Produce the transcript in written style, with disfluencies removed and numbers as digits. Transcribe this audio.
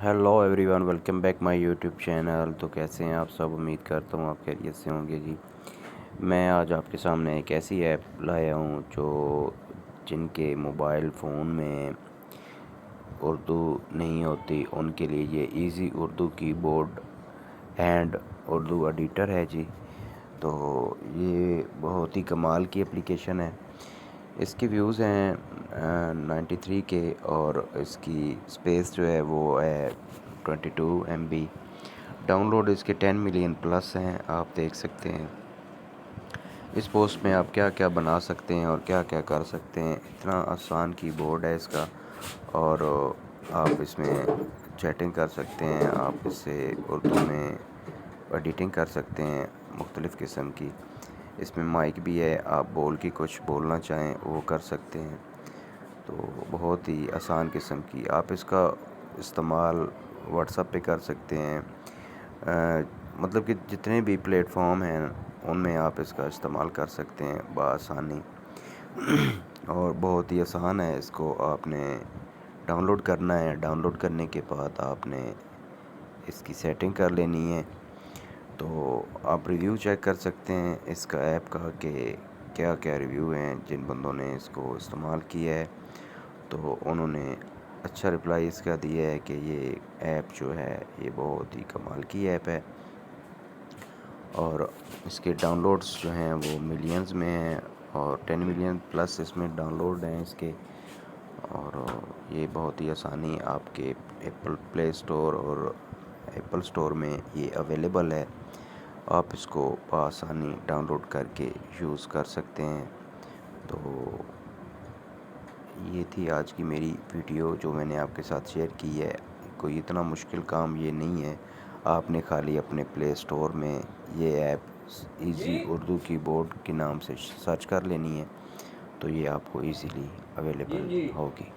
Hello everyone, welcome back my YouTube channel. तो कैसे हैं आप सब? उम्मीद करता हूँ आप खैरियत से होंगे जी। मैं आज आपके सामने एक ऐसी ऐप लाया हूँ जो जिनके मोबाइल फ़ोन में उर्दू नहीं होती उनके लिए ये easy Urdu keyboard and Urdu editor है जी। तो ये बहुत ही कमाल की एप्लीकेशन है। इसके व्यूज़ हैं 93 के और इसकी स्पेस जो है वो है 22 MB। डाउनलोड इसके 10 मिलियन प्लस हैं, आप देख सकते हैं। इस पोस्ट में आप क्या क्या बना सकते हैं और क्या क्या कर सकते हैं। इतना आसान कीबोर्ड है इसका, और आप इसमें चैटिंग कर सकते हैं, आप इससे उर्दू में एडिटिंग कर सकते हैं मुख्तलिफ़ किस्म की। इसमें माइक भी है, आप बोल के कुछ बोलना चाहें वो कर सकते हैं। तो बहुत ही आसान किस्म की आप इसका इस्तेमाल व्हाट्सएप पे कर सकते हैं। मतलब कि जितने भी प्लेटफॉर्म हैं उनमें आप इसका इस्तेमाल कर सकते हैं बआसानी। और बहुत ही आसान है। इसको आपने डाउनलोड करना है, डाउनलोड करने के बाद आपने इसकी सेटिंग कर लेनी है। तो आप रिव्यू चेक कर सकते हैं इसका ऐप का कि क्या क्या रिव्यू हैं। जिन बंदों ने इसको इस्तेमाल किया है तो उन्होंने अच्छा रिप्लाई इसका दिया है कि ये ऐप जो है ये बहुत ही कमाल की ऐप है, और इसके डाउनलोड्स जो हैं वो मिलियंस में हैं, और 10 मिलियन प्लस इसमें डाउनलोड हैं इसके। और ये बहुत ही आसानी आपके एप्पल प्ले स्टोर और एप्पल स्टोर में ये अवेलेबल है। आप इसको आसानी डाउनलोड करके यूज़ कर सकते हैं। तो ये थी आज की मेरी वीडियो जो मैंने आपके साथ शेयर की है। कोई इतना मुश्किल काम ये नहीं है। आपने खाली अपने प्ले स्टोर में ये ऐप इजी उर्दू कीबोर्ड के नाम से सर्च कर लेनी है, तो ये आपको इजीली अवेलेबल होगी।